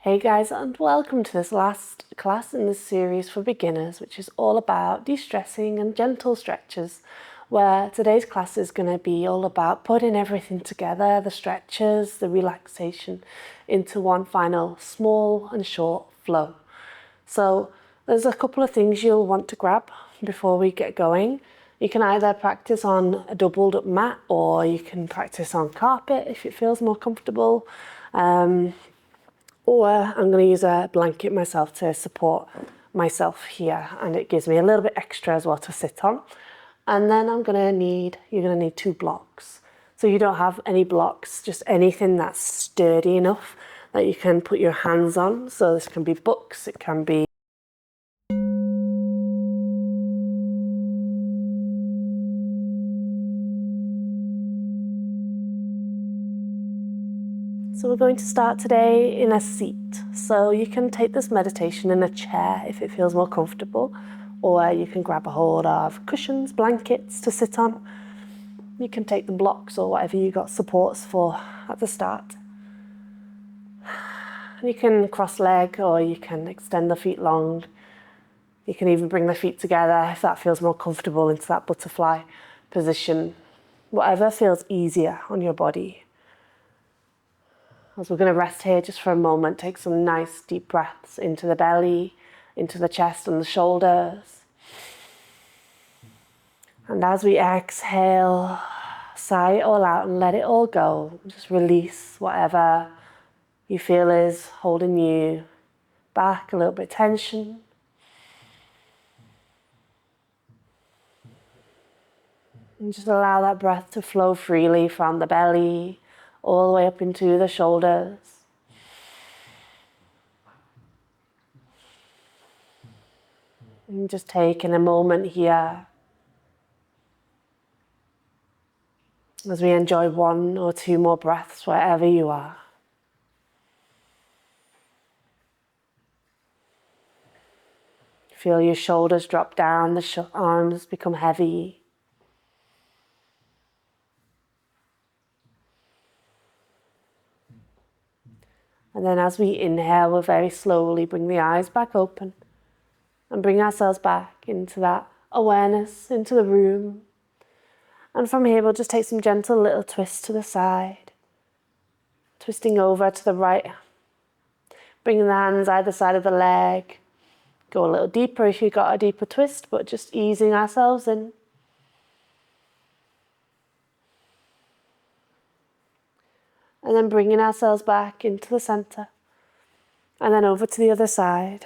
Hey guys, and welcome to this last class in this series for beginners, which is all about de-stressing and gentle stretches, where today's class is going to be all about putting everything together, the stretches, the relaxation, into one final small and short flow. So there's a couple of things you'll want to grab before we get going. You can either practice on a doubled up mat, or you can practice on carpet if it feels more comfortable. Or I'm going to use a blanket myself to support myself here, and it gives me a little bit extra as well to sit on. And then you're going to need 2 blocks. So you don't have any blocks, just anything that's sturdy enough that you can put your hands on. So this can be books, it can be So we're going to start today in a seat. So you can take this meditation in a chair if it feels more comfortable, or you can grab a hold of cushions, blankets to sit on. You can take the blocks or whatever you got supports for at the start. You can cross leg, or you can extend the feet long. You can even bring the feet together if that feels more comfortable into that butterfly position. Whatever feels easier on your body. As we're going to rest here just for a moment, take some nice deep breaths into the belly, into the chest and the shoulders. And as we exhale, sigh it all out and let it all go. Just release whatever you feel is holding you back, a little bit of tension. And just allow that breath to flow freely from the belly all the way up into the shoulders. And just taking a moment here as we enjoy 1 or 2 more breaths wherever you are. Feel your shoulders drop down, the arms become heavy. And then as we inhale, we'll very slowly bring the eyes back open and bring ourselves back into that awareness, into the room. And from here, we'll just take some gentle little twists to the side, twisting over to the right, bringing the hands either side of the leg. Go a little deeper if you've got a deeper twist, but just easing ourselves in. And then bringing ourselves back into the center. And then over to the other side.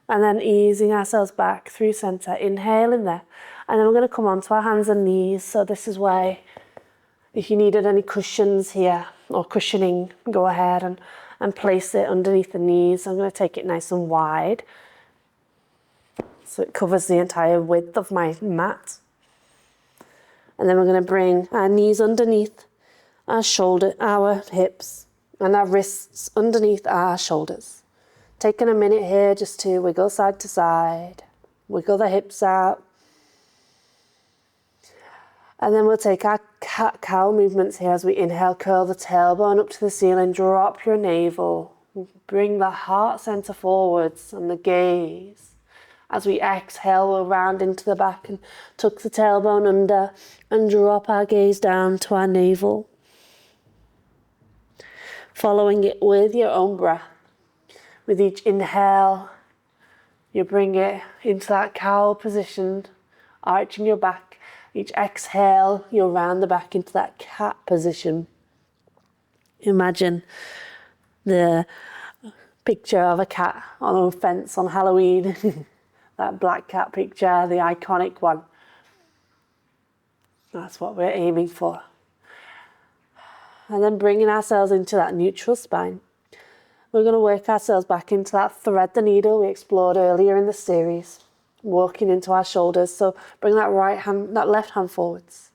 And then easing ourselves back through center. Inhale in there. And then we're going to come onto our hands and knees. So this is why, if you needed any cushions here or cushioning, go ahead and place it underneath the knees. I'm going to take it nice and wide, so it covers the entire width of my mat. And then we're going to bring our knees underneath our hips, and our wrists underneath our shoulders. Taking a minute here just to wiggle side to side, wiggle the hips out. And then we'll take our cat-cow movements here as we inhale, curl the tailbone up to the ceiling, drop your navel, bring the heart center forwards and the gaze. As we exhale, we'll round into the back and tuck the tailbone under and drop our gaze down to our navel. Following it with your own breath. With each inhale, you bring it into that cow position, arching your back. Each exhale, you'll round the back into that cat position. Imagine the picture of a cat on a fence on Halloween. That black cat picture, the iconic one. That's what we're aiming for. And then bringing ourselves into that neutral spine. We're going to work ourselves back into that thread the needle we explored earlier in the series. Walking into our shoulders. So bring that left hand forwards.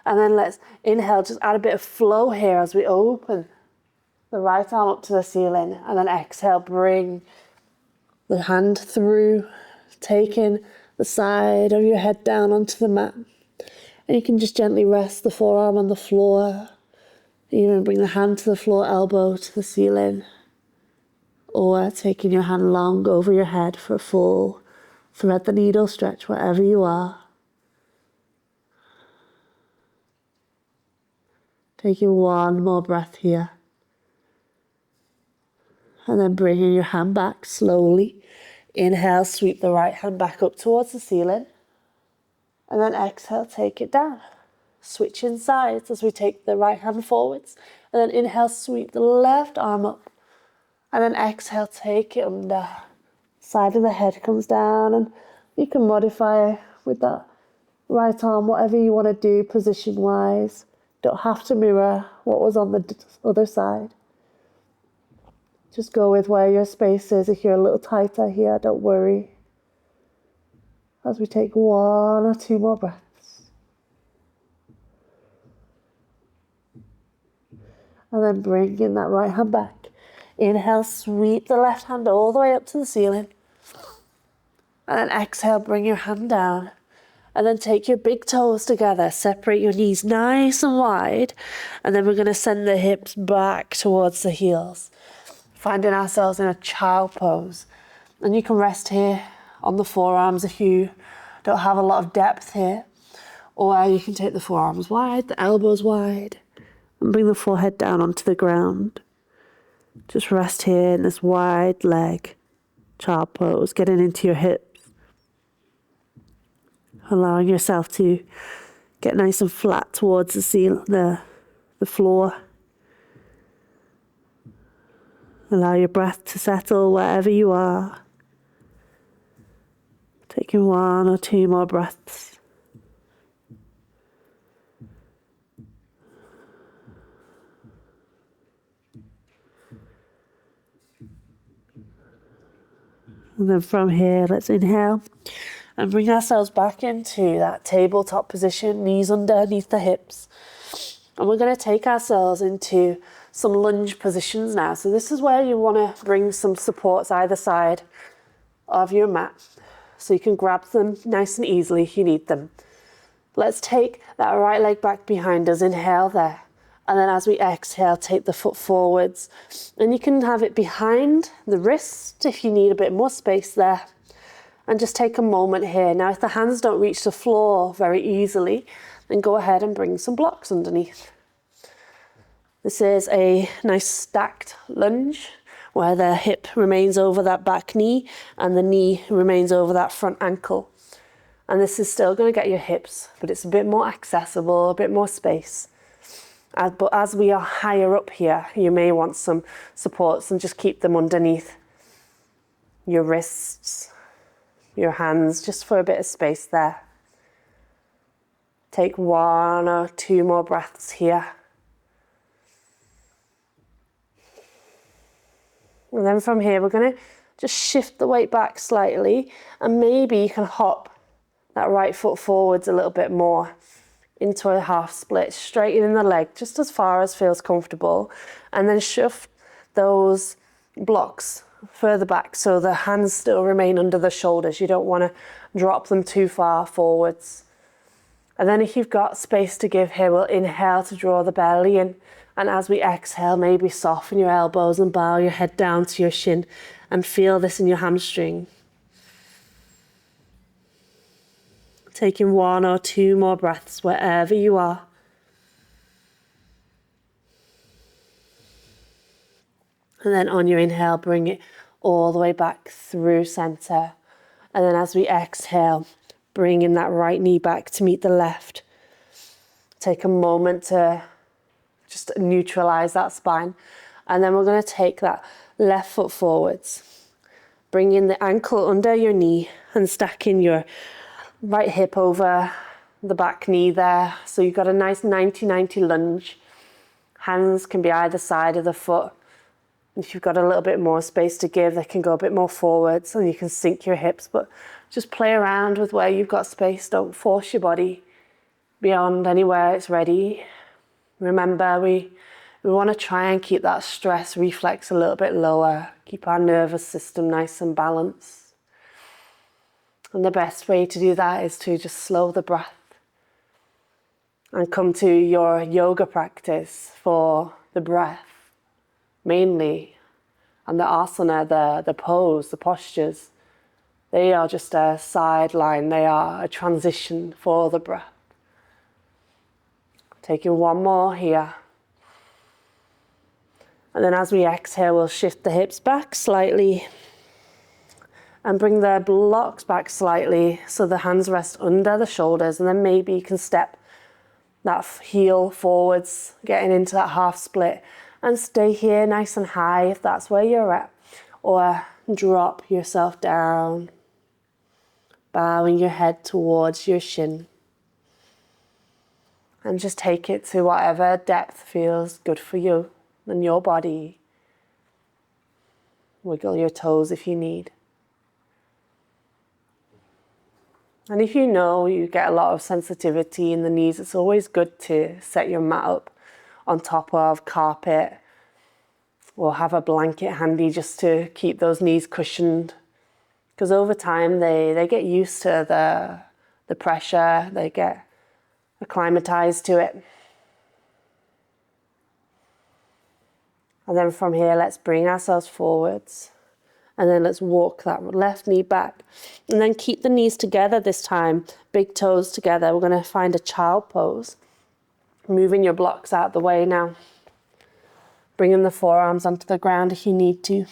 And then let's inhale, just add a bit of flow here as we open the right arm up to the ceiling. And then exhale, bring the hand through, taking the side of your head down onto the mat. And you can just gently rest the forearm on the floor. Even bring the hand to the floor, elbow to the ceiling. Or taking your hand long over your head for a full thread the needle stretch wherever you are. Taking one more breath here. And then bringing your hand back slowly. Inhale, sweep the right hand back up towards the ceiling. And then exhale, take it down. Switching sides as we take the right hand forwards. And then inhale, sweep the left arm up. And then exhale, take it under. Side of the head comes down, and you can modify with that right arm, whatever you want to do position-wise. Don't have to mirror what was on the other side. Just go with where your space is. If you're a little tighter here, don't worry. As we take one or two more breaths. And then bring in that right hand back. Inhale, sweep the left hand all the way up to the ceiling. And then exhale, bring your hand down. And then take your big toes together. Separate your knees nice and wide. And then we're going to send the hips back towards the heels. Finding ourselves in a child pose. And you can rest here on the forearms if you don't have a lot of depth here. Or you can take the forearms wide, the elbows wide. And bring the forehead down onto the ground. Just rest here in this wide leg child pose, getting into your hips. Allowing yourself to get nice and flat towards the floor. Allow your breath to settle wherever you are. Taking one or two more breaths. And then from here, let's inhale and bring ourselves back into that tabletop position, knees underneath the hips. And we're going to take ourselves into some lunge positions now. So this is where you want to bring some supports either side of your mat. So you can grab them nice and easily if you need them. Let's take that right leg back behind us. Inhale there. And then as we exhale, take the foot forwards. And you can have it behind the wrist if you need a bit more space there. And just take a moment here. Now, if the hands don't reach the floor very easily, then go ahead and bring some blocks underneath. This is a nice stacked lunge where the hip remains over that back knee and the knee remains over that front ankle. And this is still going to get your hips, but it's a bit more accessible, a bit more space. But as we are higher up here, you may want some supports and just keep them underneath your wrists, your hands, just for a bit of space there. Take one or two more breaths here. And then from here, we're going to just shift the weight back slightly, and maybe you can hop that right foot forwards a little bit more into a half split, straightening the leg just as far as feels comfortable, and then shift those blocks further back so the hands still remain under the shoulders. You don't want to drop them too far forwards. And then if you've got space to give here, we'll inhale to draw the belly in, and as we exhale, maybe soften your elbows and bow your head down to your shin and feel this in your hamstring. Taking one or two more breaths wherever you are. And then on your inhale, bring it all the way back through center. And then as we exhale, bringing that right knee back to meet the left. Take a moment to just neutralize that spine. And then we're going to take that left foot forwards. Bring in the ankle under your knee and stacking your right hip over the back knee there. So you've got a nice 90-90 lunge. Hands can be either side of the foot. If you've got a little bit more space to give, they can go a bit more forwards and you can sink your hips, but just play around with where you've got space. Don't force your body beyond anywhere it's ready. Remember, we want to try and keep that stress reflex a little bit lower. Keep our nervous system nice and balanced. And the best way to do that is to just slow the breath and come to your yoga practice for the breath mainly. And the asana, the pose, the postures, they are just a sideline, they are a transition for the breath. Taking one more here. And then as we exhale, we'll shift the hips back slightly and bring the blocks back slightly so the hands rest under the shoulders, and then maybe you can step that heel forwards, getting into that half split, and stay here nice and high if that's where you're at, or drop yourself down, bowing your head towards your shin, and just take it to whatever depth feels good for you and your body. Wiggle your toes if you need. And if you know you get a lot of sensitivity in the knees, it's always good to set your mat up on top of carpet or have a blanket handy just to keep those knees cushioned. Because over time they get used to the pressure, they get acclimatized to it. And then from here, let's bring ourselves forwards. And then let's walk that left knee back. And then keep the knees together this time, big toes together. We're going to find a child pose. Moving your blocks out the way now. Bringing the forearms onto the ground if you need to.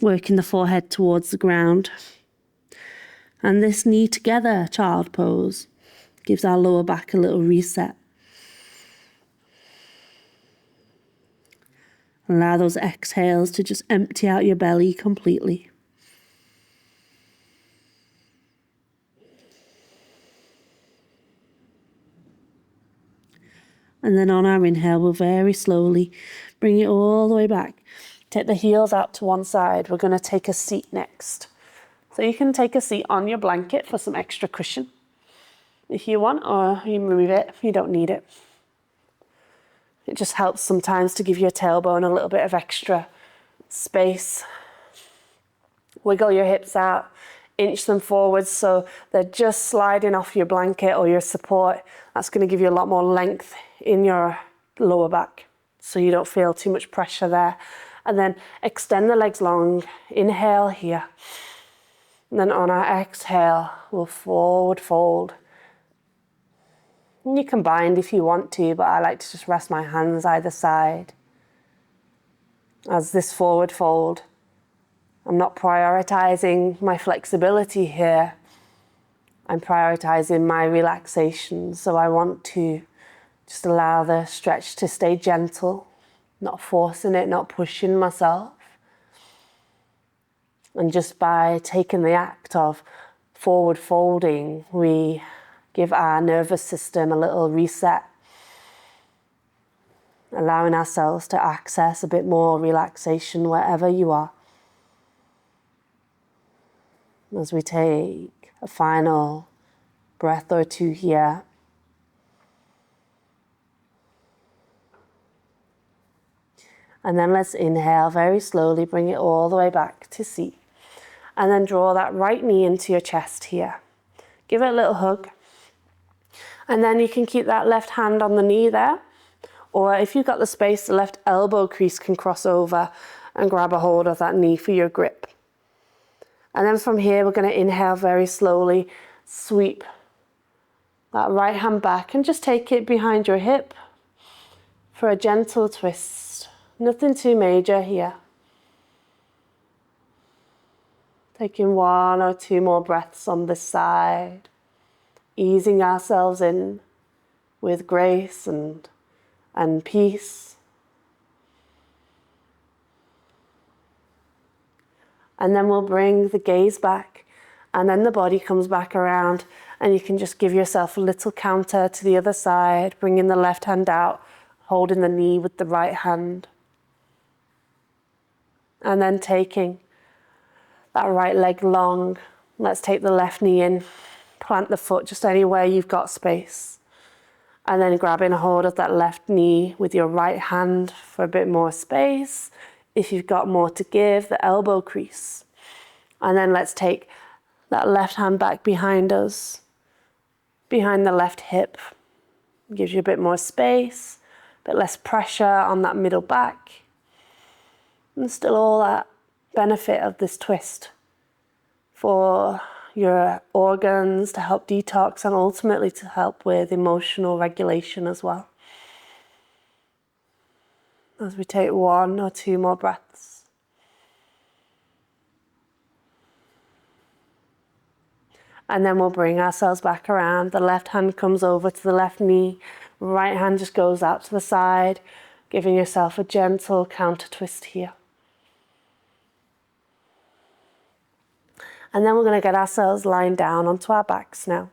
Working the forehead towards the ground. And this knee together child pose gives our lower back a little reset. Allow those exhales to just empty out your belly completely. And then on our inhale, we'll very slowly bring it all the way back. Take the heels out to one side. We're going to take a seat next. So you can take a seat on your blanket for some extra cushion if you want, or you move it if you don't need it. It just helps sometimes to give your tailbone a little bit of extra space. Wiggle your hips out, inch them forwards so they're just sliding off your blanket or your support. That's going to give you a lot more length in your lower back so you don't feel too much pressure there. And then extend the legs long. Inhale here. And then on our exhale, we'll forward fold. And you can bind if you want to, but I like to just rest my hands either side. As this forward fold, I'm not prioritizing my flexibility here. I'm prioritizing my relaxation. So I want to just allow the stretch to stay gentle, not forcing it, not pushing myself. And just by taking the act of forward folding, we give our nervous system a little reset, allowing ourselves to access a bit more relaxation wherever you are. As we take a final breath or two here. And then let's inhale very slowly, bring it all the way back to seat. And then draw that right knee into your chest here. Give it a little hug. And then you can keep that left hand on the knee there. Or if you've got the space, the left elbow crease can cross over and grab a hold of that knee for your grip. And then from here, we're going to inhale very slowly, sweep that right hand back and just take it behind your hip for a gentle twist. Nothing too major here. Taking one or two more breaths on this side. Easing ourselves in with grace and peace. And then we'll bring the gaze back, and then the body comes back around, and you can just give yourself a little counter to the other side, bringing the left hand out, holding the knee with the right hand. And then taking that right leg long. Let's take the left knee in. Plant the foot just anywhere you've got space. And then grabbing a hold of that left knee with your right hand for a bit more space. If you've got more to give, the elbow crease. And then let's take that left hand back behind us, behind the left hip. Gives you a bit more space, a bit less pressure on that middle back. And still all that benefit of this twist for your organs, to help detox and ultimately to help with emotional regulation as well. As we take 1 or 2 more breaths. And then we'll bring ourselves back around. The left hand comes over to the left knee. Right hand just goes out to the side, giving yourself a gentle counter twist here. And then we're going to get ourselves lying down onto our backs now.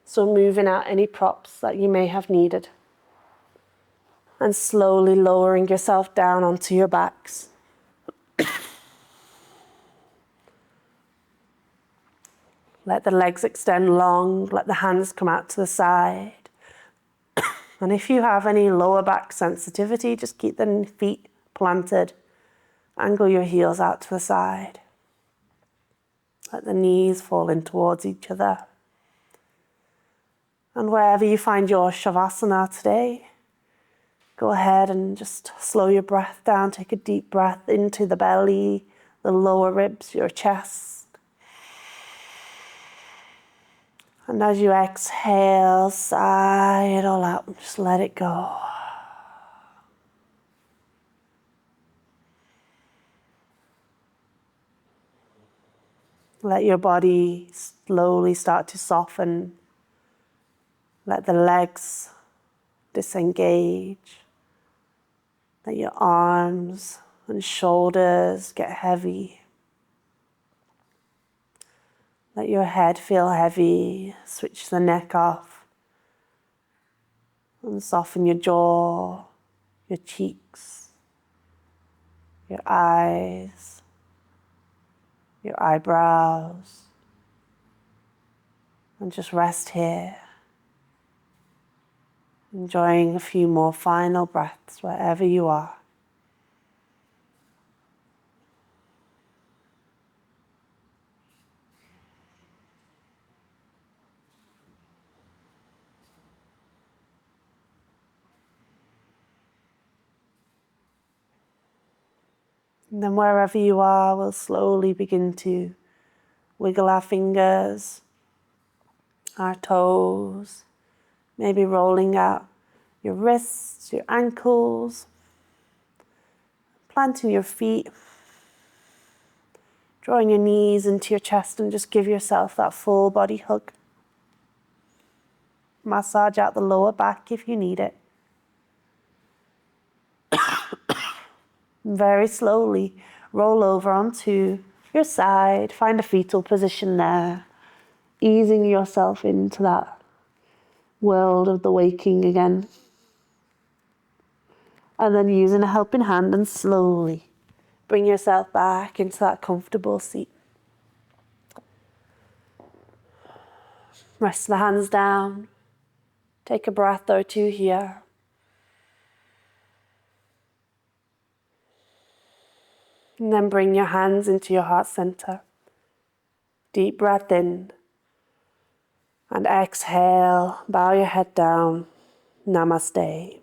So moving out any props that you may have needed. And slowly lowering yourself down onto your backs. Let the legs extend long, let the hands come out to the side. And if you have any lower back sensitivity, just keep the feet planted. Angle your heels out to the side. Let the knees fall in towards each other. And wherever you find your Shavasana today, go ahead and just slow your breath down. Take a deep breath into the belly, the lower ribs, your chest. And as you exhale, sigh it all out. Just let it go. Let your body slowly start to soften. Let the legs disengage. Let your arms and shoulders get heavy. Let your head feel heavy. Switch the neck off. And soften your jaw, your cheeks, your eyes, your eyebrows. And just rest here. Enjoying a few more final breaths wherever you are. And then wherever you are, we'll slowly begin to wiggle our fingers, our toes, maybe rolling out your wrists, your ankles, planting your feet, drawing your knees into your chest, and just give yourself that full body hug. Massage out the lower back if you need it. Very slowly roll over onto your side, find a fetal position there, easing yourself into that world of the waking again. And then using a helping hand and slowly bring yourself back into that comfortable seat. Rest the hands down. Take a breath or two here. And then bring your hands into your heart center. Deep breath in. And exhale, bow your head down. Namaste.